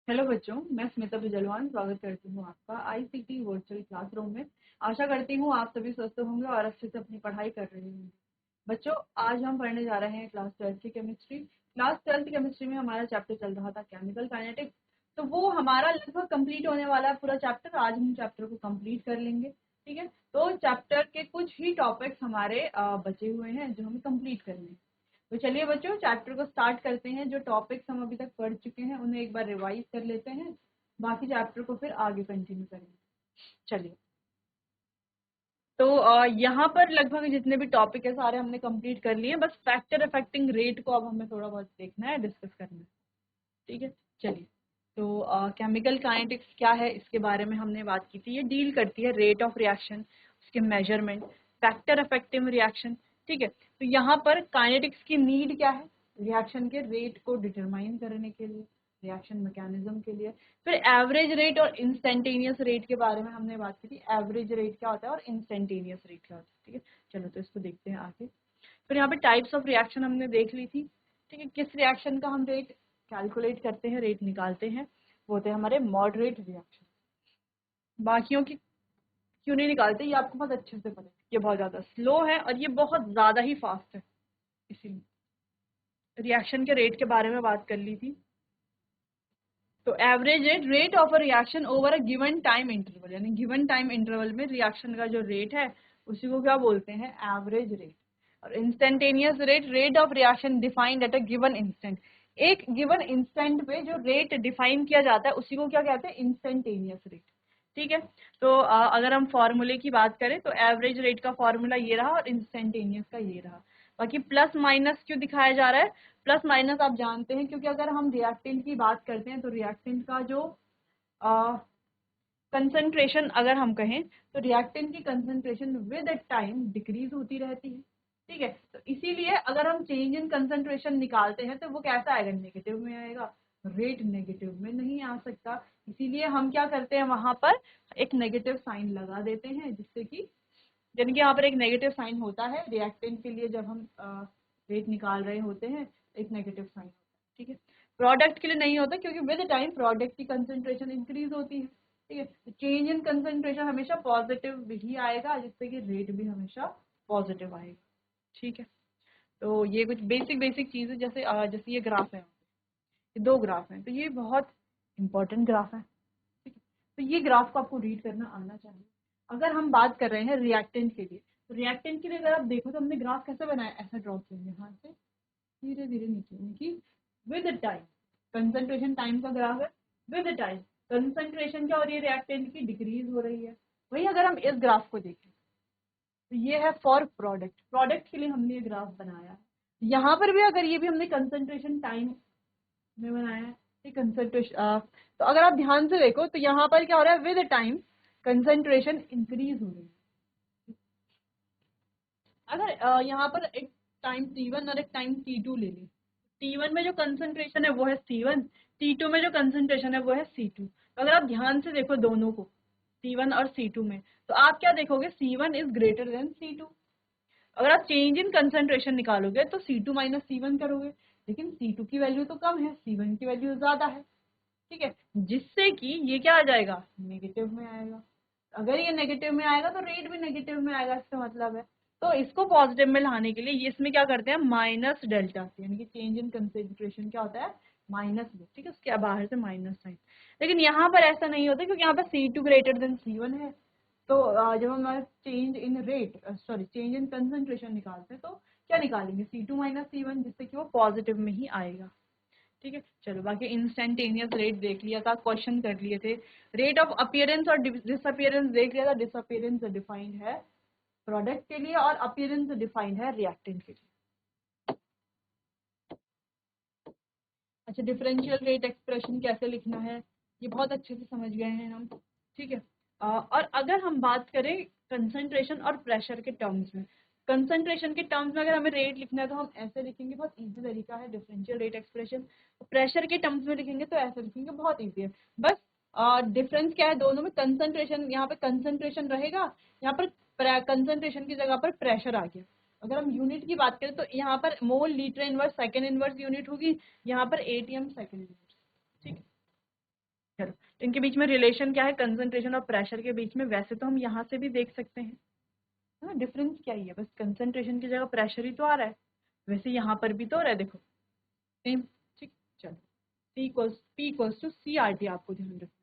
Hello बच्चों, मैं स्मिता बिजलवान स्वागत करती हूँ आपका आईसीटी वर्चुअल क्लासरूम में। आशा करती हूँ आप सभी स्वस्थ होंगे और अच्छे से अपनी पढ़ाई कर रहे होंगे। बच्चों, आज हम पढ़ने जा रहे हैं क्लास 12 की केमिस्ट्री। क्लास 12 केमिस्ट्री में हमारा चैप्टर चल रहा था केमिकल काइनेटिक्स। तो वो हमारा लगभग कंप्लीट होने वाला है पूरा चैप्टर। आज हम चैप्टर को कंप्लीट कर लेंगे। ठीक है, तो चैप्टर के कुछ ही टॉपिक्स हमारे बचे हुए हैं जो हमें कंप्लीट करने हैं। तो चलिए बच्चों, चैप्टर को स्टार्ट करते हैं। जो टॉपिक्स हम अभी तक पढ़ चुके हैं उन्हें एक बार रिवाइज कर लेते हैं, बाकी चैप्टर को फिर आगे कंटिन्यू करेंगे। चलिए, तो यहाँ पर लगभग जितने भी टॉपिक है सारे हमने कंप्लीट कर लिए। बस फैक्टर अफेक्टिंग रेट को अब हमें थोड़ा बहुत देखना है, डिस्कस करना है। ठीक है, चलिए। तो केमिकल काइनेटिक्स क्या है इसके बारे में हमने बात की थी। ये डील करती है रेट ऑफ रिएक्शन, उसके मेजरमेंट, फैक्टर अफेक्टिव रिएक्शन। ठीक है, तो यहाँ पर काइनेटिक्स की नीड क्या है? रिएक्शन के रेट को डिटरमाइन करने के लिए, रिएक्शन मैकेनिज्म के लिए। फिर एवरेज रेट और इंस्टेंटेनियस रेट के बारे में हमने बात की थी। एवरेज रेट क्या होता है और इंस्टेंटेनियस रेट क्या होता है। ठीक है, चलो तो इसको देखते हैं आगे। फिर यहाँ पे टाइप्स ऑफ रिएक्शन हमने देख ली थी। ठीक है, किस रिएक्शन का हम रेट कैलकुलेट करते हैं, रेट निकालते हैं, वो होते हैं हमारे मॉडरेट रिएक्शन। बाकियों की क्यों नहीं निकालते, ये आपको बहुत अच्छे से पता है। ये बहुत ज्यादा स्लो है और ये बहुत ज्यादा ही फास्ट है। इसीलिए रिएक्शन के रेट के बारे में बात कर ली थी। तो average rate, rate of a reaction over a given time interval, यानी गिवन टाइम इंटरवल में रिएक्शन का जो रेट है उसी को क्या बोलते हैं? Average rate. और instantaneous rate, rate of reaction defined at a given instant. एक गिवन इंस्टेंट पे जो रेट डिफाइन किया जाता है उसी को क्या कहते हैं? Instantaneous rate. ठीक है, तो अगर हम फॉर्मूले की बात करें तो एवरेज रेट का फॉर्मूला ये रहा और इंस्टेंटेनियस का ये रहा। बाकी प्लस माइनस क्यों दिखाया जा रहा है? प्लस माइनस आप जानते हैं, क्योंकि अगर हम रिएक्टेंट की बात करते हैं तो रिएक्टेंट का जो कंसंट्रेशन अगर हम कहें तो रिएक्टेंट की कंसंट्रेशन विद टाइम डिक्रीज होती रहती है। ठीक है, तो इसीलिए अगर हम चेंज इन कंसंट्रेशन निकालते हैं तो वो कैसा आएगा? नेगेटिव में आएगा। रेट नेगेटिव में नहीं आ सकता, इसीलिए हम क्या करते हैं, वहां पर एक नेगेटिव साइन लगा देते हैं, जिससे कि यानी कि यहाँ पर एक नेगेटिव साइन होता है रिएक्टेंट के लिए। जब हम रेट निकाल रहे होते हैं एक नेगेटिव साइन होता है। ठीक है, प्रोडक्ट के लिए नहीं होता, क्योंकि विद टाइम प्रोडक्ट की कंसंट्रेशन इंक्रीज होती है। ठीक है, तो चेंज इन कंसंट्रेशन हमेशा पॉजिटिव ही आएगा, जिससे कि रेट भी हमेशा पॉजिटिव आएगा। ठीक है, तो ये कुछ बेसिक बेसिक चीज़ है। जैसे जैसे ये ग्राफ है, ये दो ग्राफ हैं, तो ये बहुत इंपॉर्टेंट ग्राफ है। ठीक है, तो ये ग्राफ को आपको रीड करना आना चाहिए। अगर हम बात कर रहे हैं रिएक्टेंट के लिए, तो रिएक्टेंट के लिए अगर आप देखो तो हमने ग्राफ कैसे बनाया? ऐसा ड्रॉ किया, यहाँ से धीरे धीरे नीचे, यानी कि विद टाइम कंसंट्रेशन टाइम का ग्राफ है। विद टाइम कंसंट्रेशन क्या हो रही है? रिएक्टेंट की डिक्रीज हो रही है। वही अगर हम इस ग्राफ को देखें तो ये है फॉर प्रोडक्ट। प्रोडक्ट के लिए हमने ये ग्राफ बनाया है। यहाँ पर भी अगर ये भी हमने कंसंट्रेशन टाइम में बनाया है, ये कंसंट्रेशन। तो अगर आप ध्यान से देखो तो यहाँ पर क्या हो रहा है? विद टाइम कंसंट्रेशन इंक्रीज हो रही है। अगर यहाँ पर एक टाइम T1 और एक टाइम T2 ले लें, T1 में जो कंसंट्रेशन है वो है C1, T2 में जो कंसंट्रेशन है वो है C2। तो अगर आप ध्यान से देखो दोनों को, C1 और C2 में, तो आप क्या देखोगे? C1 is greater than C2। अगर आप चेंज इन कंसंट्रेशन निकालोगे तो C2 माइनस C1 करोगे, लेकिन C2 की वैल्यू तो कम है, C1 की वैल्यू ज्यादा है। ठीक है, जिससे कि ये क्या आ जाएगा? नेगेटिव में आएगा। अगर ये नेगेटिव में आएगा तो रेट भी नेगेटिव में आएगा, इसका मतलब है। तो इसको पॉजिटिव में लाने के लिए ये इसमें क्या करते हैं? माइनस डेल्टा से, यानी कि चेंज इन कंसेंट्रेशन क्या होता है? माइनस में। ठीक है, उसके बाहर से माइनस साइन। लेकिन यहाँ पर ऐसा नहीं होता, क्योंकि यहाँ पर C2 ग्रेटर देन C1 है। तो जब हम change in rate, sorry change in concentration निकालते हैं तो क्या निकालेंगे? C2 माइनस C1, जिससे कि वो पॉजिटिव में ही आएगा। ठीक है, चलो बाकी इंस्टेंटेनियस रेट देख लिया था, क्वेश्चन कर लिए थे। रेट ऑफ अपीयरेंस और डिसअपीयरेंस देख लिया था। डिसअपीयरेंस डिफाइंड है प्रोडक्ट के लिए और अपीयरेंस डिफाइंड है रिएक्टेंट के लिए। अच्छा, डिफरेंशियल रेट एक्सप्रेशन कैसे लिखना है ये बहुत अच्छे से समझ गए हैं हम। ठीक है, और अगर हम बात करें कंसंट्रेशन और प्रेशर के टर्म्स में, कंसंट्रेशन के टर्म्स में अगर हमें रेट लिखना है तो हम ऐसे लिखेंगे, बहुत इजी तरीका है डिफरेंशियल रेट एक्सप्रेशन। प्रेशर के टर्म्स में लिखेंगे तो ऐसे लिखेंगे, बहुत इजी है। बस डिफरेंस क्या है दोनों में? कंसंट्रेशन, यहाँ पे कंसंट्रेशन रहेगा, यहाँ पर कंसंट्रेशन की जगह पर प्रेशर आ गया। अगर हम यूनिट की बात करें तो यहाँ पर mole litre inverse second inverse unit होगी, यहाँ पर ATM सेकेंड इनवर्स। ठीक है, चलो, तो इनके बीच में रिलेशन क्या है, कंसंट्रेशन और प्रेशर के बीच में। वैसे तो हम यहाँ से भी देख सकते हैं, है ना, डिफरेंस क्या ही है, बस कंसंट्रेशन की जगह प्रेशर ही तो आ रहा है। वैसे यहाँ पर भी तो हो रहा है, देखो सेम। ठीक, चलो, P इक्वल्स टू CRT आपको ध्यान रखना है।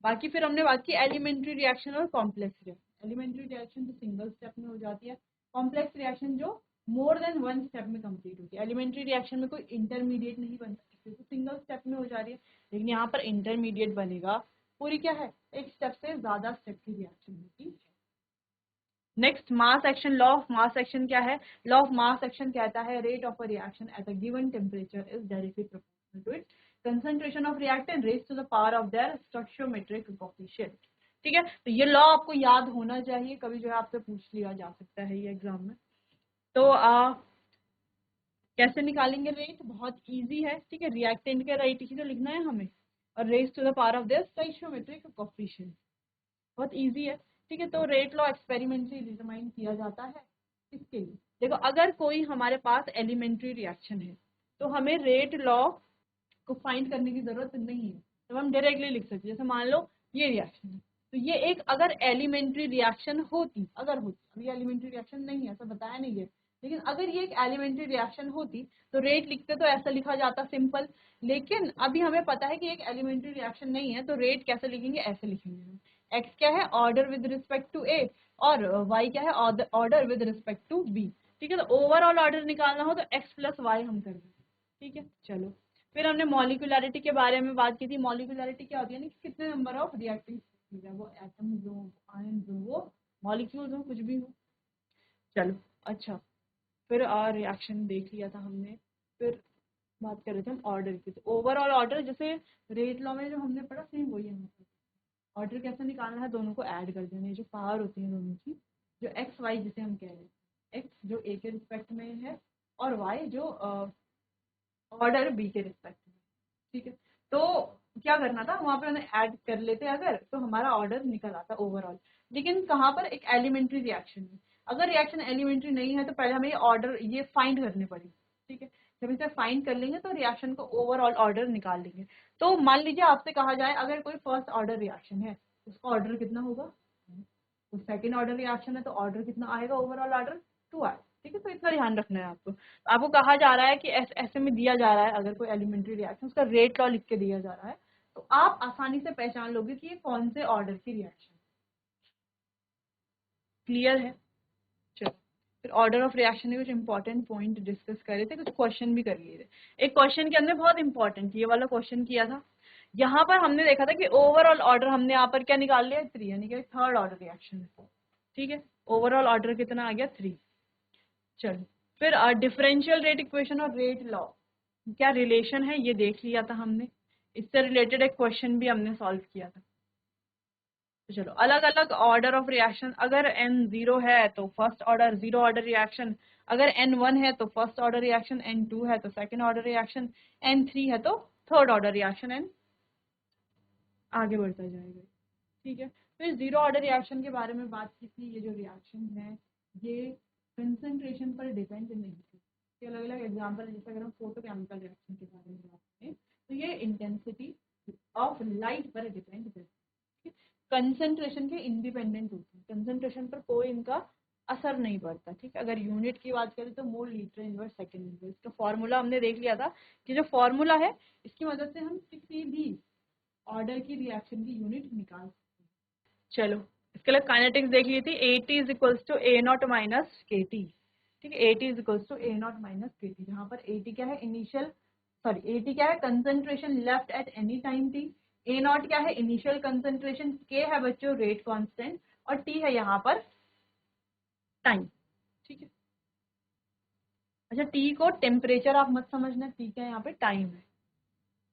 बाकी फिर हमने बात की एलिमेंट्री रिएक्शन और कॉम्प्लेक्स रिएक्शन। एलिमेंट्री रिएक्शन जो सिंगल स्टेप में हो जाती है, कॉम्प्लेक्स रिएक्शन जो मोर देन वन स्टेप में कंप्लीट होती है। एलिमेंट्री रिएक्शन में कोई इंटरमीडिएट नहीं बनता, क्योंकि सिंगल स्टेप में हो जा रही है, लेकिन यहाँ पर इंटरमीडिएट बनेगा। पूरी क्या है, एक स्टेप से ज्यादा स्टेप की रिएक्शन होती है। Next, mass action. Law of mass action क्या है, लॉ ऑफ मास एक्शन कहता है rate of a reaction at a given temperature is directly proportional to its concentration of reactant raised to the power of their stoichiometric coefficient। ठीक है, तो ये law आपको याद होना चाहिए, कभी जो है आपसे पूछ लिया जा सकता है ये एग्जाम में। तो कैसे निकालेंगे रेट, बहुत इजी है। ठीक है, रिएक्टेंट का रेट ही तो लिखना है हमें, और raise to the power of their stoichiometric coefficient, बहुत इजी है। ठीक है, तो रेट लॉ एक्सपेरिमेंटली डिटरमाइन किया जाता है। इसके लिए देखो, अगर कोई हमारे पास एलिमेंट्री रिएक्शन है तो हमें रेट लॉ को फाइंड करने की जरूरत नहीं है, तो हम डायरेक्टली लिख सकते हैं। जैसे मान लो ये रिएक्शन है, तो ये एक अगर एलिमेंट्री रिएक्शन होती, अगर होती, अभी एलिमेंट्री रिएक्शन नहीं है, ऐसा बताया नहीं है, लेकिन अगर ये एक एलिमेंट्री रिएक्शन होती तो रेट लिखते तो ऐसा लिखा जाता सिंपल। लेकिन अभी हमें पता है कि एक एलिमेंट्री रिएक्शन नहीं है, तो रेट कैसे लिखेंगे, ऐसे लिखेंगे हम। एक्स क्या है, order with respect to A, और वाई क्या है, order with respect to B. ठीक है, तो ओवरऑल ऑर्डर निकालना हो तो एक्स प्लस वाई हम कर देंगे। ठीक है, चलो, फिर हमने मॉलिक्यूलरिटी के बारे में बात की थी। मॉलिक्यूलरिटी क्या होती है ना, कि कितने नंबर ऑफ रिएक्टिंग है, वो एटम्स हो, आयन्स हो, वो मॉलिक्यूल्स हो, कुछ भी हो। चलो, अच्छा, फिर रिएक्शन देख लिया था हमने, फिर बात कर रहे थे हम ऑर्डर की। तो ओवरऑल ऑर्डर जैसे रेट लॉ में जो हमने पढ़ा, सेम वही है। मतलब ऑर्डर कैसे निकालना है, दोनों को ऐड कर देना है, जो पावर होती है दोनों की, जो एक्स वाई जिसे हम कह रहे हैं, एक्स जो ए के रिस्पेक्ट में है, और वाई जो ऑर्डर बी के रिस्पेक्ट में। ठीक है, तो क्या करना था, वहां पे उन्हें ऐड कर लेते अगर, तो हमारा ऑर्डर निकल आता ओवरऑल। लेकिन कहाँ पर, एक एलिमेंट्री रिएक्शन में। अगर रिएक्शन एलिमेंट्री नहीं है तो पहले हमें ये ऑर्डर ये फाइंड करने पड़ेगी। ठीक है, जब इसे फाइंड कर लेंगे तो रिएक्शन को ओवरऑल ऑर्डर निकाल लेंगे। तो मान लीजिए आपसे कहा जाए अगर कोई फर्स्ट ऑर्डर रिएक्शन है, उसका ऑर्डर कितना होगा, तो सेकेंड ऑर्डर रिएक्शन है तो ऑर्डर कितना आएगा, ओवरऑल ऑर्डर 2 आएगा। ठीक है, तो इतना ध्यान रखना है आपको। आपको कहा जा रहा है कि ऐसे में दिया जा रहा है, अगर कोई एलिमेंट्री रिएक्शन, उसका रेट लॉ लिख के दिया जा रहा है, तो आप आसानी से पहचान लोगे कि ये कौन से ऑर्डर की रिएक्शन। क्लियर है, चलो, फिर ऑर्डर ऑफ रिएक्शन में कुछ इंपॉर्टेंट पॉइंट डिस्कस कर रहे थे, कुछ क्वेश्चन भी कर लिए थे। एक क्वेश्चन के अंदर बहुत इंपॉर्टेंट ये वाला क्वेश्चन किया था। यहाँ पर हमने देखा था कि ओवरऑल ऑर्डर हमने यहाँ पर क्या निकाल लिया, 3, यानी कि थर्ड ऑर्डर रिएक्शन है। ठीक है, ओवरऑल ऑर्डर कितना आ गया, 3। चलो, फिर डिफरेंशियल रेट इक्वेशन और रेट लॉ क्या रिलेशन है, ये देख लिया था हमने। इससे रिलेटेड एक क्वेश्चन भी हमने सॉल्व किया था। तो चलो, अलग अलग ऑर्डर ऑफ रिएक्शन, अगर n 0 है तो first order zero order reaction, अगर n 1 है तो फर्स्ट ऑर्डर रिएक्शन, n 2 है तो सेकंड ऑर्डर रिएक्शन, n 3 है तो थर्ड ऑर्डर रिएक्शन, n आगे बढ़ता जाएगा। ठीक है, फिर जीरो ऑर्डर रिएक्शन के बारे में बात की थी। ये जो रिएक्शन है ये कंसंट्रेशन पर डिपेंड नहीं है। ये अलग अलग एग्जाम्पल है, जैसे अगर हम फोटोकेमिकल रिएक्शन के बारे में बात करें तो ये इंटेंसिटी ऑफ लाइट पर डिपेंड करती है। कंसंट्रेशन के इंडिपेंडेंट होती है, कंसंट्रेशन पर कोई इनका असर नहीं पड़ता। ठीक है, अगर यूनिट की बात करें तो mole litre inverse second inverse. इसका फॉर्मूला हमने देख लिया था कि जो फॉर्मूला है इसकी मदद से हम किसी भी ऑर्डर की रिएक्शन की यूनिट निकाल सकते हैं। चलो, इसके लिए काइनेटिक्स देख ली थी। AT is equals to A naught minus KT। ठीक है, AT is equals to A naught minus KT, जहाँ पर AT क्या है, इनिशियल, सॉरी AT क्या है, concentration left at any time T, A not क्या है, इनिशियल कंसंट्रेशन, K है बच्चों रेट कांस्टेंट, और T है यहाँ पर टाइम। ठीक है, अच्छा, T को टेम्परेचर आप मत समझना, T क्या है यहाँ पे, टाइम है।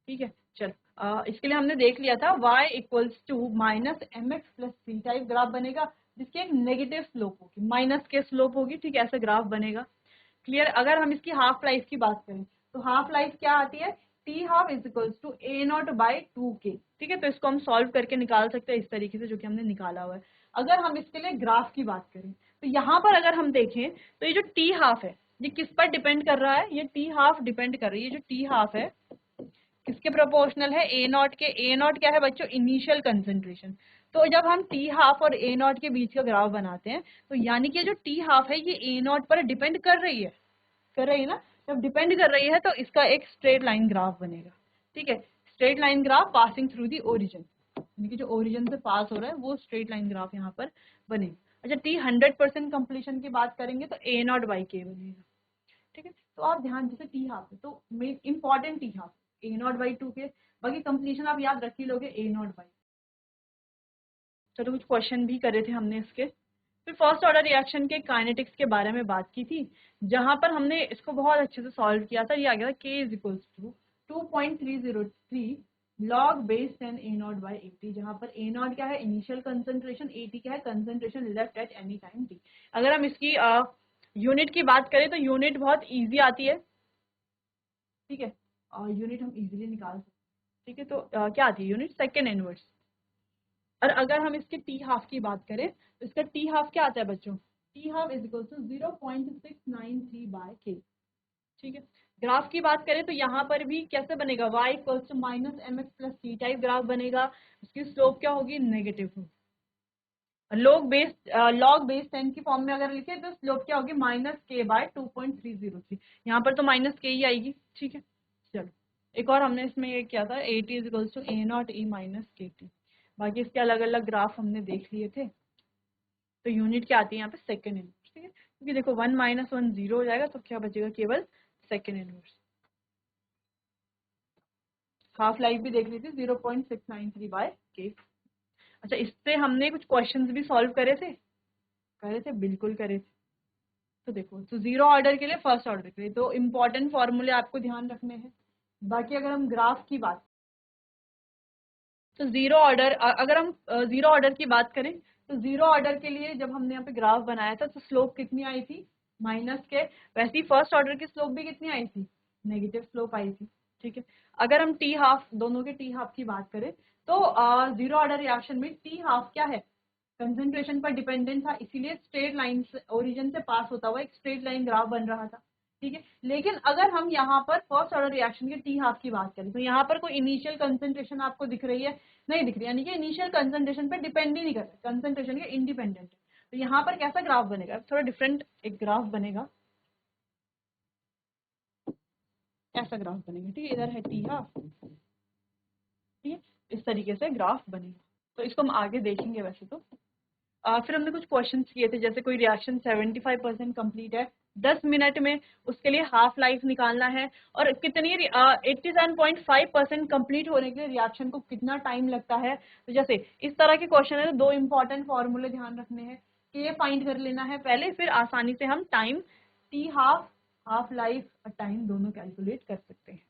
ठीक है, चल, इसके लिए हमने देख लिया था y equals to minus mx plus C type graph बनेगा, जिसकी एक नेगेटिव स्लोप होगी, माइनस के स्लोप होगी। ठीक है, ऐसा ग्राफ बनेगा। क्लियर, अगर हम इसकी हाफ लाइफ की बात करें तो हाफ लाइफ क्या आती है, T half is equals to A naught by 2k। ठीक है, तो इसको हम सॉल्व करके निकाल सकते हैं इस तरीके से, जो कि हमने निकाला हुआ है। अगर हम इसके लिए ग्राफ की बात करें तो यहाँ पर अगर हम देखें तो ये जो टी हाफ है ये किस पर डिपेंड कर रहा है, ये टी हाफ डिपेंड कर रही है। ये जो टी हाफ है किसके प्रोपोर्शनल है, ए नॉट के। ए नॉट क्या है बच्चों, इनिशियल कंसंट्रेशन। तो जब हम टी हाफ और ए नॉट के बीच का ग्राफ बनाते हैं तो यानी कि जो टी हाफ है ये ए नॉट पर डिपेंड कर रही है, कर रही है ना। जब डिपेंड कर रही है तो इसका एक स्ट्रेट लाइन ग्राफ बनेगा, ठीक है। Straight line graph passing through the origin, यानी कि जो ओरिजिन से पास हो रहा है वो स्ट्रेट लाइन ग्राफ यहाँ पर बनेगा। अच्छा, टी 100% कंप्लीशन की बात करेंगे तो ए नॉट बाई के बनेगा, ठीक है। तो आप ध्यान, जैसे टी हाफ है तो main important T half A naught by 2 के, बाकी कंप्लीशन आप याद रख ही लोगे ए नॉट बाई। चलो कुछ क्वेश्चन भी करे थे हमने इसके। फिर फर्स्ट ऑर्डर रिएक्शन के काइनेटिक्स के बारे में बात की थी, जहां पर हमने इसको बहुत अच्छे से सॉल्व किया था। ये आ गया था k is equals to 2.303 log base 10 A naught by 80, जहां पर ए नॉट क्या है, इनिशियल कंसंट्रेशन, 80 क्या है, concentration left at any time t। अगर हम इसकी यूनिट की बात करें तो यूनिट बहुत इजी आती है, ठीक है, और यूनिट हम इजीली निकाल सकते हैं, ठीक है। तो क्या आती है यूनिट, सेकेंड इनवर्स। और अगर हम इसके टी हाफ की बात करें तो इसका टी हाफ क्या आता है बच्चों, T half is equal to 0.693 by K, ठीक है। ग्राफ की बात करें तो यहाँ पर भी कैसे बनेगा, y equals to minus M X plus C type graph बनेगा। उसकी स्लोप क्या होगी, नेगेटिव होगी। लॉग बेस 10 की फॉर्म में अगर लिखे तो स्लोप क्या होगी, माइनस के बाय 2.303। यहाँ पर तो माइनस के ही आएगी, ठीक है। चलो एक और हमने इसमें ये किया था, A T is equals to A naught E minus K T. बाकी इसके अलग अलग ग्राफ हमने देख लिए थे। तो यूनिट क्या आती है यहाँ पे, सेकेंड इनवर्स, ठीक है। क्योंकि देखो 1 माइनस 1 0 हो जाएगा तो क्या बचेगा, केवल सेकेंड इनवर्स। हाफ लाइफ भी देख ली थी 0.693 बाय के। अच्छा, इससे हमने कुछ क्वेश्चंस भी सॉल्व करे थे, बिल्कुल करे थे। तो देखो, तो जीरो ऑर्डर के लिए, फर्स्ट ऑर्डर के लिए तो इंपॉर्टेंट फॉर्मूले आपको ध्यान रखने हैं। बाकी अगर हम ग्राफ की बात, तो जीरो ऑर्डर, अगर हम जीरो ऑर्डर की बात करें तो जीरो ऑर्डर के लिए जब हमने यहाँ पे ग्राफ बनाया था तो स्लोप कितनी आई थी, माइनस के। वैसे ही फर्स्ट ऑर्डर की स्लोप भी कितनी आई थी, नेगेटिव स्लोप आई थी, ठीक है। अगर हम टी हाफ, दोनों के टी हाफ की बात करें तो जीरो ऑर्डर रिएक्शन में टी हाफ क्या है, कंसंट्रेशन पर डिपेंडेंट था, इसीलिए स्ट्रेट लाइन से, ओरिजिन से पास होता हुआ एक स्ट्रेट लाइन ग्राफ बन रहा था, ठीक है। लेकिन अगर हम यहाँ पर फर्स्ट ऑर्डर रिएक्शन के टी हाफ की बात करें तो यहाँ पर कोई इनिशियल कंसंट्रेशन आपको दिख रही है, नहीं दिख रही, यानी कि इनिशियल कंसंट्रेशन पे डिपेंड ही नहीं करता, कंसंट्रेशन के इंडिपेंडेंट है। तो यहाँ पर कैसा ग्राफ बनेगा, थोड़ा डिफरेंट एक ग्राफ बनेगा, ऐसा ग्राफ बनेगा, ठीक है। इधर है टी हाफ, ठीक है, इस तरीके से ग्राफ बनेगा। तो इसको हम आगे देखेंगे। वैसे तो फिर हमने कुछ क्वेश्चंस किए थे, जैसे कोई रिएक्शन 75% कंप्लीट है 10 मिनट में, उसके लिए हाफ लाइफ निकालना है, और कितनी 87.5% कंप्लीट होने के लिए रिएक्शन को कितना टाइम लगता है। तो जैसे इस तरह के क्वेश्चन है तो दो इंपॉर्टेंट फॉर्मूले ध्यान रखने हैं कि ये फाइंड कर लेना है पहले, फिर आसानी से हम time, T half, half life और टाइम दोनों कैलकुलेट कर सकते हैं,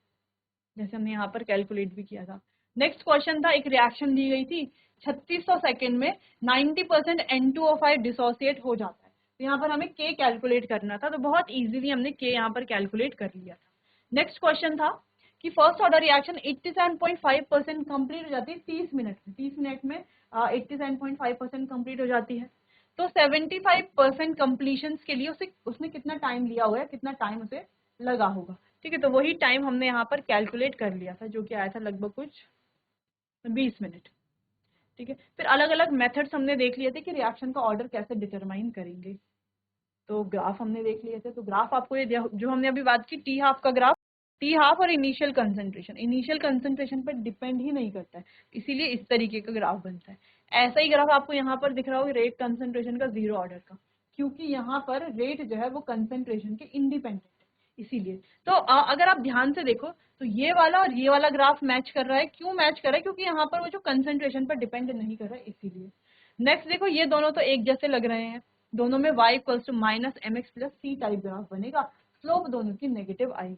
जैसे हमने यहाँ पर कैलकुलेट भी किया था। नेक्स्ट क्वेश्चन था, एक रिएक्शन दी गई थी 3600 सेकेंड में 90% N2O5 डिसोसिएट हो जाता है। तो यहाँ पर हमें K कैलकुलेट करना था, तो बहुत इजीली हमने K यहाँ पर कैलकुलेट कर लिया था। नेक्स्ट क्वेश्चन था कि फर्स्ट ऑर्डर रिएक्शन 87.5% कंप्लीट हो जाती है 30 मिनट में, 30 मिनट में 87.5% कंप्लीट हो जाती है। तो 75% कंप्लीशन के लिए उसने कितना टाइम लिया हुआ है, कितना टाइम उसे लगा होगा, ठीक है। तो वही टाइम हमने यहाँ पर कैलकुलेट कर लिया था, जो कि आया था लगभग कुछ 20 मिनट, ठीक है। फिर अलग अलग मेथड्स हमने देख लिए थे कि रिएक्शन का ऑर्डर कैसे डिटरमाइन करेंगे। तो ग्राफ हमने देख लिए थे, तो ग्राफ आपको ये जो हमने अभी बात की टी हाफ का ग्राफ, टी हाफ और इनिशियल कंसंट्रेशन पर डिपेंड ही नहीं करता है, इसीलिए इस तरीके का ग्राफ बनता है। ऐसा ही ग्राफ आपको यहाँ पर दिख रहा होगा रेट कंसंट्रेशन का जीरो ऑर्डर का, क्योंकि यहाँ पर रेट जो है वो कंसंट्रेशन के इंडिपेंडेंट है, इसीलिए। तो अगर आप ध्यान से देखो तो ये वाला और ये वाला ग्राफ मैच कर रहा है, क्यों मैच कर रहा है, क्योंकि यहाँ पर वो जो कंसंट्रेशन पर डिपेंड नहीं कर रहा है, इसीलिए। नेक्स्ट देखो, ये दोनों तो एक जैसे लग रहे हैं, दोनों में y equals to minus M X plus C type graph बनेगा, स्लोप दोनों की नेगेटिव आएगी,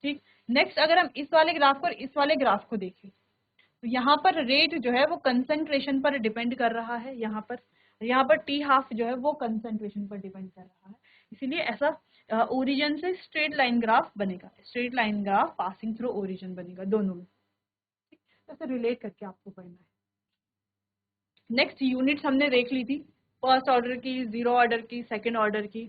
ठीक। नेक्स्ट अगर हम इस वाले ग्राफ को और इस वाले ग्राफ को देखें तो यहाँ पर रेट जो है वो कंसंट्रेशन पर डिपेंड कर रहा है, यहाँ पर टी हाफ जो है वो कंसंट्रेशन पर डिपेंड कर रहा है, इसीलिए ऐसा ओरिजिन से स्ट्रेट लाइन ग्राफ बनेगा, straight line graph passing through origin बनेगा दोनों में, ठीक। तो ऐसे रिलेट करके आपको पढ़ना है। नेक्स्ट यूनिट्स हमने देख ली थी, फर्स्ट ऑर्डर की, जीरो ऑर्डर की, सेकेंड ऑर्डर की।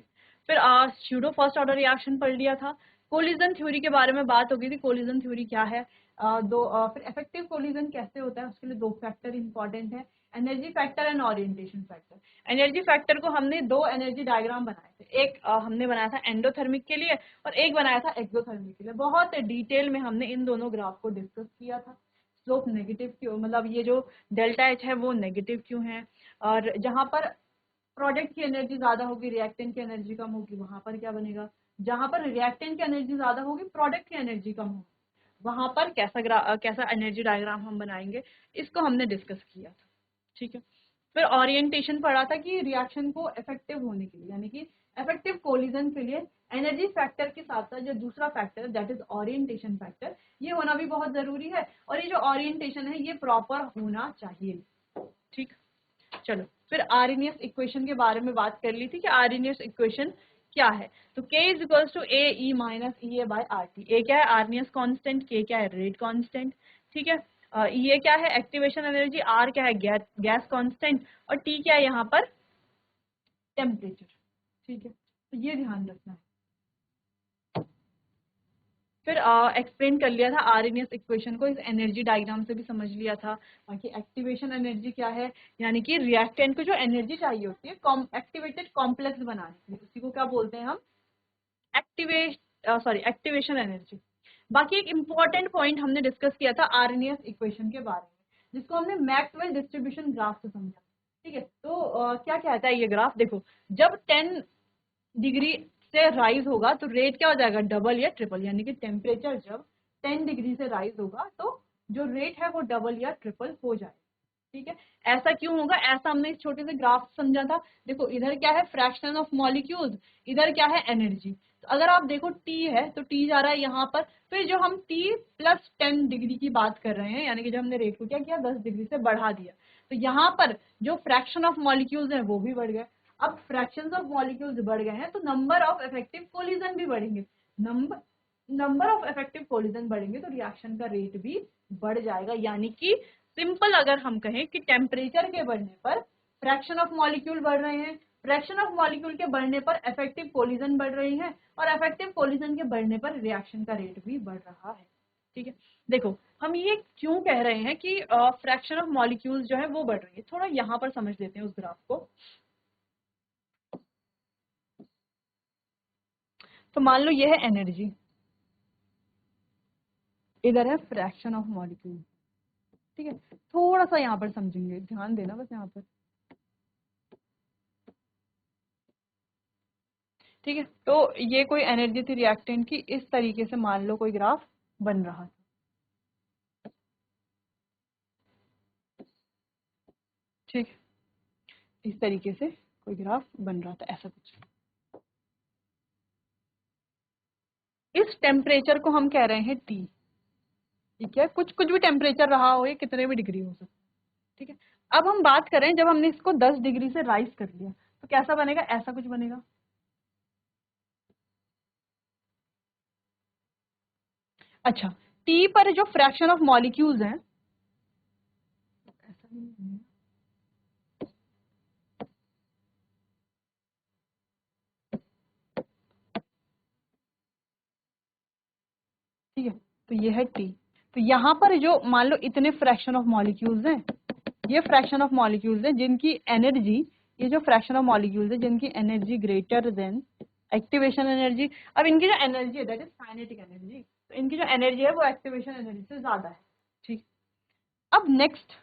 फिर स्यूडो फर्स्ट ऑर्डर रिएक्शन पढ़ लिया था, कोलिजन थ्योरी के बारे में बात हो गई थी, कोलिजन थ्योरी क्या है, फिर इफेक्टिव कोलिजन कैसे होता है, उसके लिए दो फैक्टर इंपॉर्टेंट है, energy factor and orientation factor. Energy factor को हमने दो एनर्जी डायग्राम बनाए थे, एक हमने बनाया था एंडोथर्मिक के लिए और एक बनाया था एक्सोथर्मिक के लिए। बहुत डिटेल में हमने इन दोनों ग्राफ को डिस्कस किया था। स्लोप नेगेटिव क्यों, मतलब ये जो डेल्टा एच है वो नेगेटिव क्यों है, और जहां पर प्रोडक्ट की एनर्जी ज्यादा होगी रिएक्टेंट की एनर्जी कम होगी, वहां पर क्या बनेगा, जहां पर रिएक्टेंट की एनर्जी ज्यादा होगी प्रोडक्ट की एनर्जी कम होगी, वहां पर कैसा एनर्जी डायग्राम हम बनाएंगे, इसको हमने डिस्कस किया था। ठीक है, फिर ओरिएंटेशन पढ़ा था कि रिएक्शन को इफेक्टिव होने के लिए, यानी कि इफेक्टिव कोलिजन के लिए एनर्जी फैक्टर के साथ साथ जो दूसरा factor that is orientation factor, ये होना भी बहुत जरूरी है, और ये जो ओरिएंटेशन है ये प्रॉपर होना चाहिए। ठीक, चलो फिर आर्हेनियस इक्वेशन के बारे में बात कर ली थी कि आर्हेनियस इक्वेशन क्या है। तो K is equals to A e minus E a by R T. A क्या है, आर्हेनियस कांस्टेंट, K क्या है, रेट कांस्टेंट। ठीक है, ये क्या है, एक्टिवेशन एनर्जी, R क्या है, गैस कांस्टेंट, और T क्या है यहाँ पर, टेम्परेचर। ठीक है, तो ये ध्यान रखना है। फिर एक्सप्लेन कर लिया था आर्हेनियस इक्वेशन को, इस एनर्जी डायग्राम से भी समझ लिया था। बाकी एक्टिवेशन एनर्जी क्या है, यानी कि रिएक्टेंट को जो एनर्जी चाहिए होती है एक्टिवेटेड कॉम्प्लेक्स बनाने के लिए, उसी को क्या बोलते हैं हम, एक्टिवेशन एनर्जी। बाकी एक इम्पॉर्टेंट पॉइंट हमने डिस्कस किया था आर्हेनियस इक्वेशन के बारे में, जिसको हमने मैक्सवेल डिस्ट्रीब्यूशन ग्राफ से समझा। ठीक है, तो क्या कहता है ये ग्राफ, देखो जब 10 डिग्री से राइज होगा तो रेट क्या हो जाएगा, डबल या ट्रिपल, यानी कि टेम्परेचर जब 10 डिग्री से राइज होगा तो जो रेट है वो डबल या ट्रिपल हो जाएगा। ठीक है, ऐसा क्यों होगा, ऐसा हमने इस छोटे से ग्राफ समझा था। देखो इधर क्या है, फ्रैक्शन ऑफ मॉलिक्यूल्स, इधर क्या है, एनर्जी। तो अगर आप देखो T है तो T जा रहा है यहाँ पर, फिर जो हम T प्लस 10 डिग्री की बात कर रहे हैं, यानी कि जब हमने रेट को क्या किया, 10 डिग्री से बढ़ा दिया, तो यहाँ पर जो फ्रैक्शन ऑफ मॉलिक्यूल्स है वो भी बढ़ गए। अब फ्रैक्शंस ऑफ मॉलिक्यूल्स बढ़ गए हैं तो नंबर ऑफ इफेक्टिव कोलिजन भी बढ़ेंगे, नंबर ऑफ इफेक्टिव कोलिजन बढ़ेंगे तो रिएक्शन का रेट भी बढ़ जाएगा। यानी कि सिंपल अगर हम कहें कि टेम्परेचर के बढ़ने पर फ्रैक्शन ऑफ मॉलिक्यूल बढ़ रहे हैं, फ्रैक्शन ऑफ मॉलिक्यूल के बढ़ने पर इफेक्टिव कोलिजन बढ़ रही है, और इफेक्टिव कोलिजन के बढ़ने पर रिएक्शन का रेट भी बढ़ रहा है। ठीक है, देखो हम ये क्यों कह रहे हैं कि फ्रैक्शन ऑफ मॉलिक्यूल्स जो है वो बढ़ रही है, थोड़ा यहाँ पर समझ लेते हैं उस ग्राफ को। तो मान लो ये है एनर्जी, इधर है फ्रैक्शन ऑफ मॉलिक्यूल। ठीक है, थोड़ा सा यहाँ पर समझेंगे, ध्यान देना बस यहाँ पर। ठीक है, तो ये कोई एनर्जी थी रिएक्टेंट की, इस तरीके से मान लो कोई ग्राफ बन रहा था। ठीक, इस तरीके से कोई ग्राफ बन रहा था, ऐसा कुछ। इस टेम्परेचर को हम कह रहे हैं T। ठीक है, कुछ भी टेम्परेचर रहा हो, ये कितने भी डिग्री हो सकता है। ठीक है, अब हम बात करें जब हमने इसको 10 डिग्री से राइज कर लिया तो कैसा बनेगा, ऐसा कुछ बनेगा। अच्छा, T पर जो फ्रैक्शन ऑफ मॉलिक्यूल्स हैं, ऐसा नहीं बनेगा। ठीक है, तो ये है T। तो यहाँ पर जो मान लो इतने फ्रैक्शन ऑफ मॉलिक्यूल्स हैं, ये फ्रैक्शन ऑफ मॉलिक्यूल्स हैं जिनकी एनर्जी, ये जो फ्रैक्शन ऑफ मॉलिक्यूल्स है जिनकी energy greater than activation energy. अब इनकी जो एनर्जी है दैट इज काइनेटिक एनर्जी, तो इनकी जो एनर्जी है वो एक्टिवेशन एनर्जी से ज्यादा है। ठीक, अब नेक्स्ट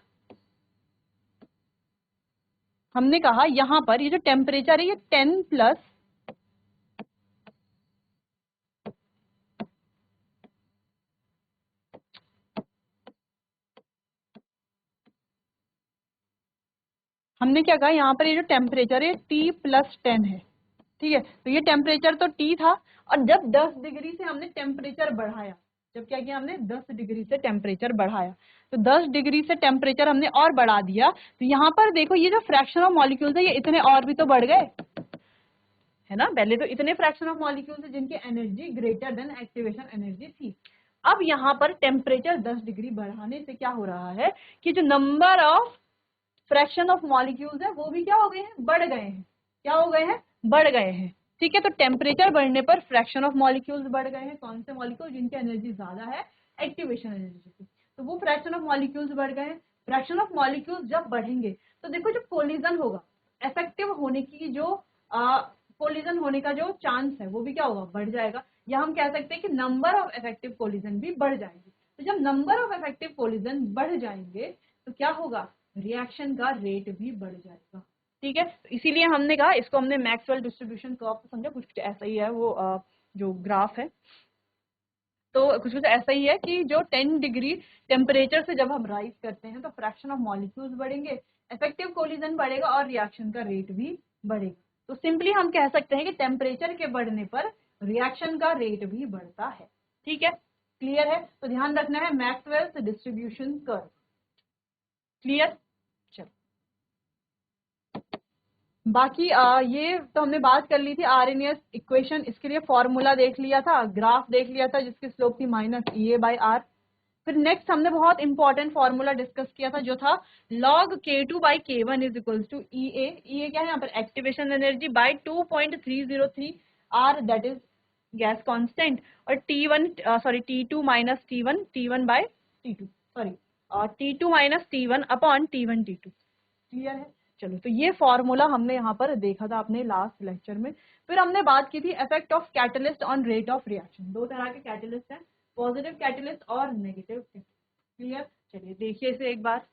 हमने कहा यहाँ पर ये जो टेम्परेचर है ये 10 प्लस हमने क्या कहा, यहाँ पर ये जो टेम्परेचर है T प्लस 10 है। ठीक है, तो ये टेम्परेचर तो T था, और जब 10 डिग्री से हमने टेम्परेचर बढ़ाया, जब क्या किया हमने 10 डिग्री से टेम्परेचर बढ़ाया, तो 10 डिग्री से टेम्परेचर हमने और बढ़ा दिया, तो यहाँ पर देखो ये जो फ्रैक्शन ऑफ मॉलिक्यूल्स है ये इतने और भी तो बढ़ गए, है ना। पहले तो इतने फ्रैक्शन ऑफ मॉलिक्यूल्स है जिनकी energy greater than activation energy थी। अब यहाँ पर टेम्परेचर 10 डिग्री बढ़ाने से क्या हो रहा है कि जो number of fraction of molecules है वो भी क्या हो गए हैं, बढ़ गए हैं। क्या हो गए हैं, बढ़ गए हैं। ठीक है। तो टेम्परेचर बढ़ने पर फ्रैक्शन ऑफ मॉलिक्यूल्स बढ़ गए हैं। कौन से मॉलिक्यूल? जिनकी एनर्जी ज्यादा है एक्टिवेशन एनर्जी की, तो वो फ्रैक्शन ऑफ मॉलिक्यूल्स बढ़ गए हैं। फ्रैक्शन ऑफ मॉलिक्यूल्स जब बढ़ेंगे तो देखो जो कोलिजन होगा, इफेक्टिव होने की जो कोलिजन होने का जो चांस है वो भी क्या होगा? बढ़ जाएगा। या हम कह सकते हैं कि नंबर ऑफ इफेक्टिव कोलिजन भी बढ़ जाएंगे। तो जब नंबर ऑफ इफेक्टिव कोलिजन बढ़ जाएंगे तो क्या होगा? रिएक्शन का रेट भी बढ़ जाएगा। ठीक है। तो इसीलिए हमने कहा, इसको हमने मैक्सवेल डिस्ट्रीब्यूशन कर्व समझा, कुछ ऐसा ही है वो जो ग्राफ है। तो कुछ कुछ ऐसा ही है कि जो 10 डिग्री टेम्परेचर से जब हम राइज करते हैं तो फ्रैक्शन ऑफ मॉलिक्यूल्स बढ़ेंगे, इफेक्टिव कोलिजन बढ़ेगा और रिएक्शन का रेट भी बढ़ेगा। तो सिंपली हम कह सकते हैं कि टेम्परेचर के बढ़ने पर रिएक्शन का रेट भी बढ़ता है। ठीक है, क्लियर है? तो ध्यान रखना है मैक्सवेल्स डिस्ट्रीब्यूशन कर्व। क्लियर? चलो, बाकी ये तो हमने बात कर ली थी आरएनएस इक्वेशन, इसके लिए फॉर्मूला देख लिया था, ग्राफ देख लिया था जिसकी स्लोप थी -EA/R। फिर नेक्स्ट हमने बहुत इंपॉर्टेंट फॉर्मूला डिस्कस किया था जो था log K2/K1 is equals to EA। EA क्या है यहाँ पर? Activation energy by 2.303 R, that is gas constant, और T1 sorry T2 minus T1 T1 by T2 sorry T2 minus T1 upon T1 T2। Clear है? चलो, तो ये formula हमने यहाँ पर देखा था अपने लास्ट लेक्चर में। फिर हमने बात की थी effect of catalyst on rate of reaction. दो तरह के कैटलिस्ट हैं, पॉजिटिव कैटलिस्ट और नेगेटिव कैटलिस्ट। क्लियर? चलिए देखिए इसे एक बार।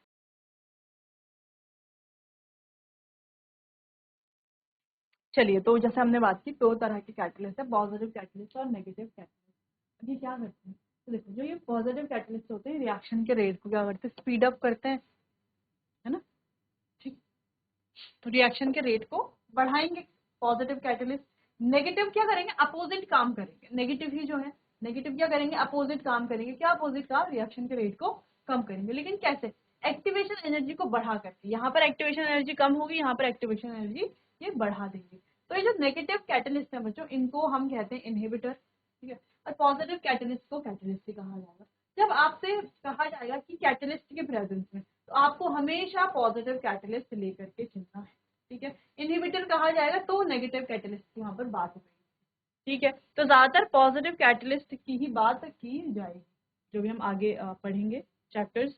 चलिए, तो जैसे हमने बात की दो तरह के कैटलिस्ट है, पॉजिटिव कैटलिस्ट और नेगेटिव कैटलिस्ट। ये क्या करते हैं? तो देखो, जो ये पॉजिटिव कैटलिस्ट होते हैं रिएक्शन के रेट को क्या करते हैं? स्पीड अप करते हैं, है ना? ठीक, तो रिएक्शन के रेट को बढ़ाएंगे पॉजिटिव कैटलिस्ट। नेगेटिव क्या करेंगे? अपोजिट काम करेंगे। नेगेटिव ही जो है, नेगेटिव क्या करेंगे? अपोजिट काम करेंगे। क्या अपोजिट काम? रिएक्शन के रेट को कम करेंगे। लेकिन कैसे? एक्टिवेशन एनर्जी को बढ़ा करके। यहाँ पर एक्टिवेशन एनर्जी कम होगी, यहाँ पर एक्टिवेशन एनर्जी ये बढ़ा देंगे। तो ये जो नेगेटिव कैटलिस्ट है बच्चों, इनको हम कहते हैं इनहिबिटर। ठीक है, और पॉजिटिव कैटलिस्ट को कैटलिस्ट ही कहा जाएगा। जब आपसे कहा जाएगा कि कैटलिस्ट के प्रेजेंस में, तो आपको हमेशा पॉजिटिव कैटलिस्ट लेकर के चलना है। ठीक है, इनहिबिटर कहा जाएगा तो नेगेटिव कैटलिस्ट की वहां पर बात होगी। ठीक है, तो ज्यादातर पॉजिटिव कैटलिस्ट की ही बात की जाएगी जो भी हम आगे पढ़ेंगे चैप्टर्स।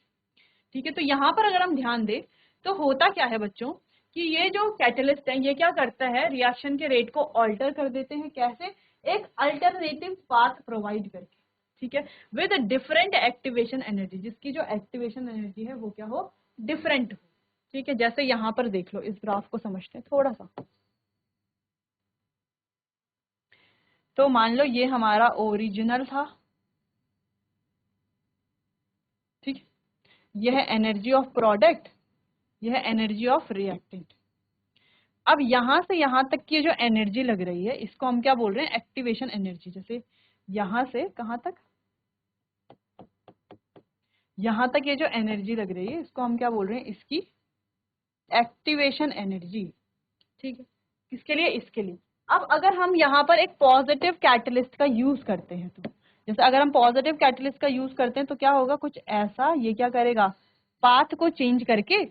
ठीक है, तो यहाँ पर अगर हम ध्यान दें तो होता क्या है बच्चों कि ये जो कैटलिस्ट है ये क्या करता है? रिएक्शन के रेट को ऑल्टर कर देते हैं। कैसे? एक अल्टरनेटिव पाथ प्रोवाइड करके। ठीक है, विद डिफरेंट एक्टिवेशन एनर्जी, जिसकी जो एक्टिवेशन एनर्जी है वो क्या हो? डिफरेंट हो। ठीक है, जैसे यहाँ पर देख लो, इस ग्राफ को समझते हैं थोड़ा सा। तो मान लो ये हमारा ओरिजिनल था। ठीक है, यह है एनर्जी ऑफ प्रोडक्ट, यह है एनर्जी ऑफ रिएक्टेंट। अब यहां से यहां तक की जो एनर्जी लग रही है इसको हम क्या बोल रहे हैं? Activation energy. जैसे यहां से कहां तक, यहां तक ये जो एनर्जी लग रही है इसको हम क्या बोल रहे हैं? इसकी एक्टिवेशन एनर्जी। ठीक है, किसके लिए? इसके लिए। अब अगर हम यहाँ पर एक पॉजिटिव कैटलिस्ट का यूज करते हैं, तो जैसे अगर हम पॉजिटिव कैटलिस्ट का यूज करते हैं तो क्या होगा? कुछ ऐसा, ये क्या करेगा? पाथ को चेंज करके,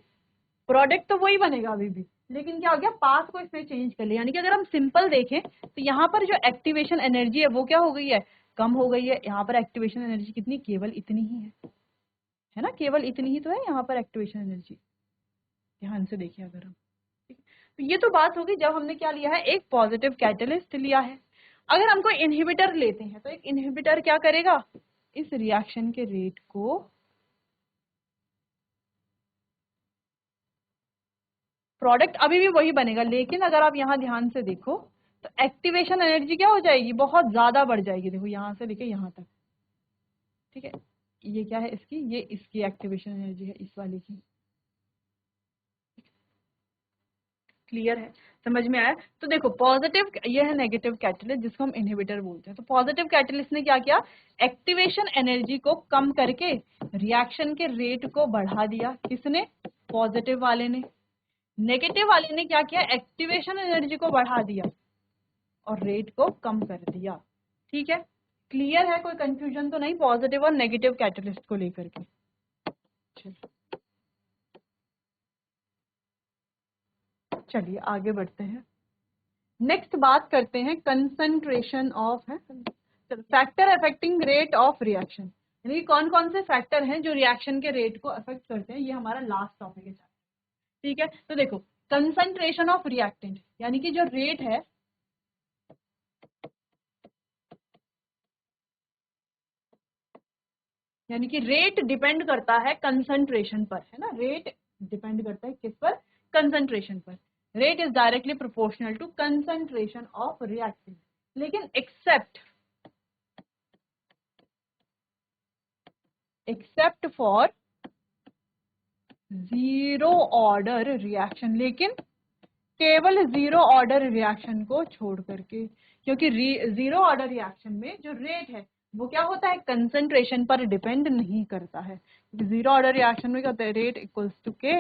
प्रोडक्ट तो वही बनेगा अभी भी, लेकिन क्या हो गया? पाथ को इसने चेंज कर लिया। यानी कि अगर हम सिंपल देखें तो यहाँ पर जो एक्टिवेशन एनर्जी है वो क्या हो गई है? कम हो गई है। यहाँ पर एक्टिवेशन एनर्जी कितनी? केवल इतनी ही है ना? केवल इतनी ही तो है यहाँ पर एक्टिवेशन एनर्जी। ध्यान से देखिए अगर हम, तो ये तो बात होगी जब हमने क्या लिया है? एक पॉजिटिव कैटलिस्ट लिया है। अगर हम कोई इनहिबिटर लेते हैं तो एक इनहिबिटर क्या करेगा? इस रिएक्शन के रेट को प्रोडक्ट अभी भी वही बनेगा, लेकिन अगर आप यहाँ ध्यान से देखो तो एक्टिवेशन एनर्जी क्या हो जाएगी? बहुत ज्यादा बढ़ जाएगी। देखो यहाँ से लेके यहाँ तक। ठीक है, ये क्या है? इसकी, ये इसकी एक्टिवेशन एनर्जी है, इस वाली की। क्लियर है? समझ में आया? तो देखो पॉजिटिव, ये है नेगेटिव कैटलिस्ट जिसको हम इनहिबिटर बोलते हैं। तो पॉजिटिव कैटलिस्ट ने क्या किया? एक्टिवेशन एनर्जी को कम करके रिएक्शन के रेट को बढ़ा दिया। किसने? पॉजिटिव वाले ने। नेगेटिव वाले ने क्या किया? एक्टिवेशन एनर्जी को बढ़ा दिया और रेट को कम कर दिया। ठीक है, क्लियर है? कोई कंफ्यूजन तो नहीं पॉजिटिव और नेगेटिव कैटलिस्ट को लेकर के? चलिए आगे बढ़ते हैं। नेक्स्ट बात करते हैं कंसंट्रेशन ऑफ, है factor affecting rate of reaction, यानी कौन कौन से फैक्टर हैं जो रिएक्शन के रेट को अफेक्ट करते हैं। ये हमारा लास्ट टॉपिक है, ठीक है। तो देखो कंसंट्रेशन ऑफ रिएक्टेंट, यानी कि जो रेट है, यानी कि रेट डिपेंड करता है कंसंट्रेशन पर, है ना। रेट डिपेंड करता है किस पर, कंसंट्रेशन पर। Rate is directly proportional to concentration of reactant, लेकिन except for zero order reaction, लेकिन केवल जीरो ऑर्डर रिएक्शन को छोड़ करके, क्योंकि जीरो ऑर्डर रिएक्शन में जो रेट है वो क्या होता है, कंसंट्रेशन पर डिपेंड नहीं करता है। जीरो ऑर्डर रिएक्शन में क्या होता है, रेट इक्वल्स टू के,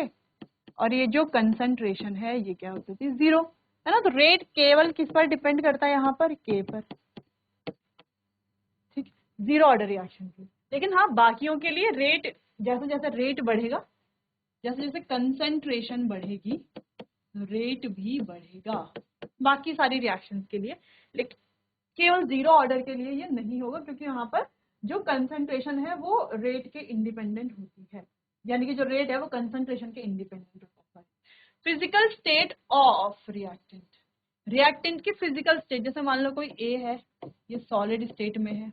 और ये जो कंसंट्रेशन है ये क्या होती थी, जीरो, है ना। तो रेट केवल किस पर डिपेंड करता है, यहाँ पर के पर, ठीक, जीरो ऑर्डर रिएक्शन की। लेकिन हाँ बाकियों के लिए रेट, जैसे जैसे रेट बढ़ेगा, जैसे जैसे कंसंट्रेशन बढ़ेगी, रेट भी बढ़ेगा बाकी सारी रिएक्शंस के लिए, लेकिन केवल जीरो ऑर्डर के लिए ये नहीं होगा, क्योंकि यहाँ पर जो कंसंट्रेशन है वो रेट के इंडिपेंडेंट होती है, यानी कि जो रेट है वो कंसंट्रेशन के इंडिपेंडेंट होता है। Physical state of reactant, reactant की फिजिकल स्टेट, जैसे मान लो कोई ए है, ये सॉलिड स्टेट में है,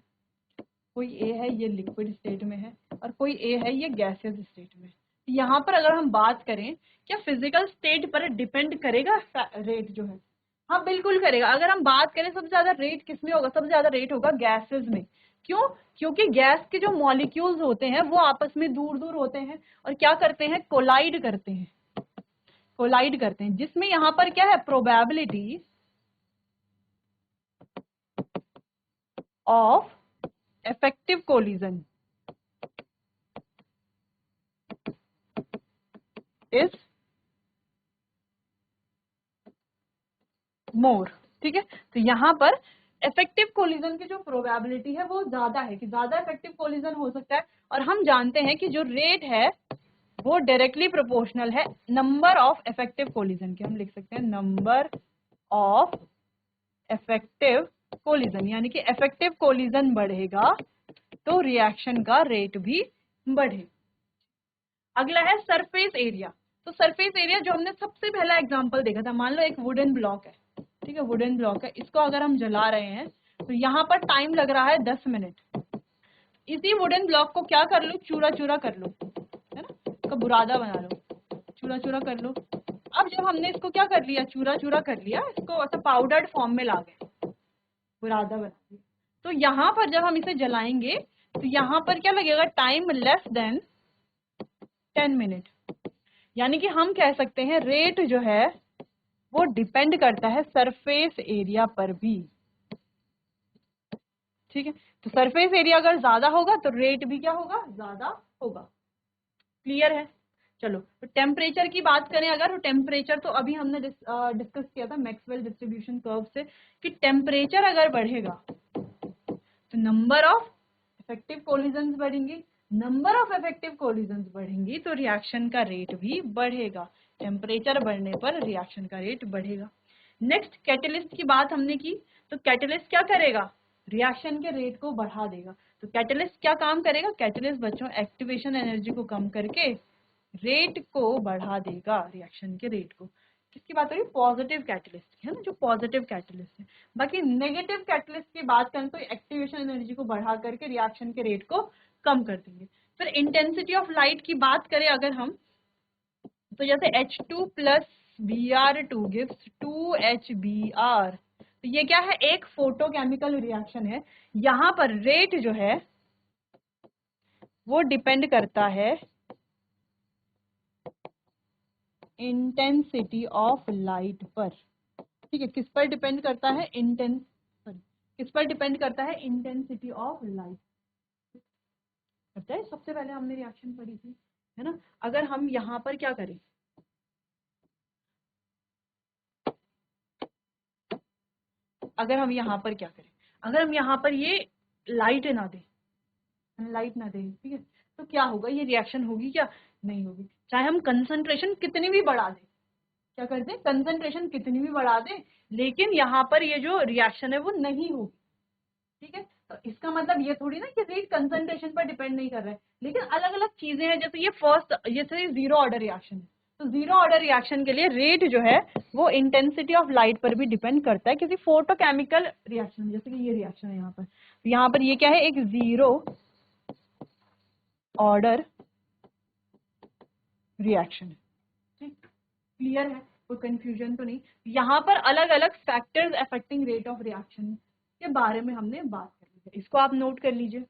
कोई ए है ये लिक्विड स्टेट में है, और कोई ए है ये गैसियस स्टेट में। यहाँ पर अगर हम बात करें, क्या फिजिकल स्टेट पर डिपेंड करेगा रेट जो है, हाँ बिल्कुल करेगा। अगर हम बात करें सबसे ज्यादा रेट किसमें होगा, सबसे ज्यादा रेट होगा गैसेस में। क्यों, क्योंकि गैस के जो मॉलिक्यूल्स होते हैं वो आपस में दूर दूर होते हैं और क्या करते हैं, कोलाइड करते हैं, कोलाइड करते हैं, जिसमें यहाँ पर क्या है, probability of effective collision is more, ठीक है। तो यहाँ पर इफेक्टिव कोलिजन की जो प्रोबेबिलिटी है वो ज्यादा है, कि ज्यादा इफेक्टिव कोलिजन हो सकता है। और हम जानते हैं कि जो रेट है वो डायरेक्टली प्रोपोर्शनल है नंबर ऑफ इफेक्टिव कोलिजन के। हम लिख सकते हैं नंबर ऑफ इफेक्टिव कोलिजन, यानी कि इफेक्टिव कोलिजन बढ़ेगा तो रिएक्शन का रेट भी बढ़ेगा। अगला है सरफेस एरिया। तो सरफेस एरिया जो हमने सबसे पहला एग्जांपल देखा था, मान लो एक वुडन ब्लॉक है, ठीक है, वुडन ब्लॉक है, इसको अगर हम जला रहे हैं तो यहाँ पर टाइम लग रहा है 10 मिनट। इसी वुडन ब्लॉक को क्या कर लो, चूरा चूरा कर लो, है ना, इसका बुरादा बना लो, चूरा चूरा कर लो। अब जब हमने इसको क्या कर लिया, चूरा चूरा कर लिया, इसको ऐसा पाउडर्ड फॉर्म में ला गए, बुरादा बना दिया, तो यहाँ पर जब हम इसे जलाएंगे तो यहाँ पर क्या लगेगा, टाइम लेस देन 10 मिनट। यानी कि हम कह सकते हैं रेट जो है वो डिपेंड करता है सरफेस एरिया पर भी, ठीक है। तो सरफेस एरिया अगर ज्यादा होगा तो रेट भी क्या होगा, ज्यादा होगा। क्लियर है। चलो तो टेम्परेचर की बात करें अगर, तो टेम्परेचर तो अभी हमने डिस्कस किया था मैक्सवेल डिस्ट्रीब्यूशन कर्व से, कि टेम्परेचर अगर बढ़ेगा तो नंबर ऑफ इफेक्टिव कोलिजन्स बढ़ेंगी, नंबर ऑफ इफेक्टिव कोलिजन्स बढ़ेंगी तो रिएक्शन का रेट भी बढ़ेगा। टेम्परेचर बढ़ने पर रिएक्शन का रेट बढ़ेगा। नेक्स्ट कैटलिस्ट की बात हमने की, तो कैटलिस्ट क्या करेगा, रिएक्शन के रेट को बढ़ा देगा। तो कैटलिस्ट क्या काम करेगा, कैटलिस्ट बच्चों एक्टिवेशन एनर्जी को कम करके रेट को बढ़ा देगा, रिएक्शन के रेट को। किसकी बात हो रही है, पॉजिटिव कैटलिस्ट की, है ना, जो पॉजिटिव कैटलिस्ट है। बाकी नेगेटिव कैटलिस्ट की बात करें तो एक्टिवेशन एनर्जी को बढ़ा करके रिएक्शन के रेट को कम कर देंगे। फिर इंटेंसिटी ऑफ लाइट की बात करें अगर हम, तो जैसे H2 plus Br2 gives 2HBr, तो ये क्या है, एक फोटोकेमिकल रिएक्शन है। यहाँ पर रेट जो है वो डिपेंड करता है इंटेंसिटी ऑफ लाइट पर, ठीक है। किस पर डिपेंड करता है, किस पर डिपेंड करता है, इंटेंसिटी ऑफ लाइट। पता है सबसे पहले हमने रिएक्शन पढ़ी थी, है ना। अगर हम यहाँ पर क्या करें, अगर हम यहाँ पर क्या करें, अगर हम यहाँ पर ये लाइट ना दें, लाइट ना दें, ठीक है, तो क्या होगा, ये रिएक्शन होगी क्या, नहीं होगी। चाहे हम कंसंट्रेशन कितनी भी बढ़ा दें, क्या करते हैं, कंसंट्रेशन कितनी भी बढ़ा दें, लेकिन यहाँ पर ये जो रिएक्शन है वो नहीं होगी। ठीक है, तो इसका मतलब ये थोड़ी ना कि रेट कंसंट्रेशन पर डिपेंड नहीं कर रहा है, लेकिन अलग अलग चीजें हैं। जैसे ये फर्स्ट, जैसे जीरो ऑर्डर रिएक्शन है, तो जीरो ऑर्डर रिएक्शन के लिए रेट जो है वो इंटेंसिटी ऑफ लाइट पर भी डिपेंड करता है किसी फोटोकेमिकल रिएक्शन, जैसे कि ये रिएक्शन है यहाँ पर। तो यहाँ पर ये क्या है, एक जीरो ऑर्डर रिएक्शन है। ठीक, क्लियर है, कोई कंफ्यूजन तो नहीं। यहाँ पर अलग अलग factors affecting rate of reaction के बारे में हमने बात कर ली है, इसको आप नोट कर लीजिए।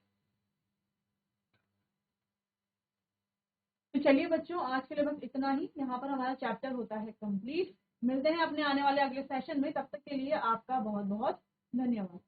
तो चलिए बच्चों, आज के लिए बस इतना ही। यहाँ पर हमारा चैप्टर होता है कंप्लीट। मिलते हैं अपने आने वाले अगले सेशन में, तब तक के लिए आपका बहुत बहुत धन्यवाद।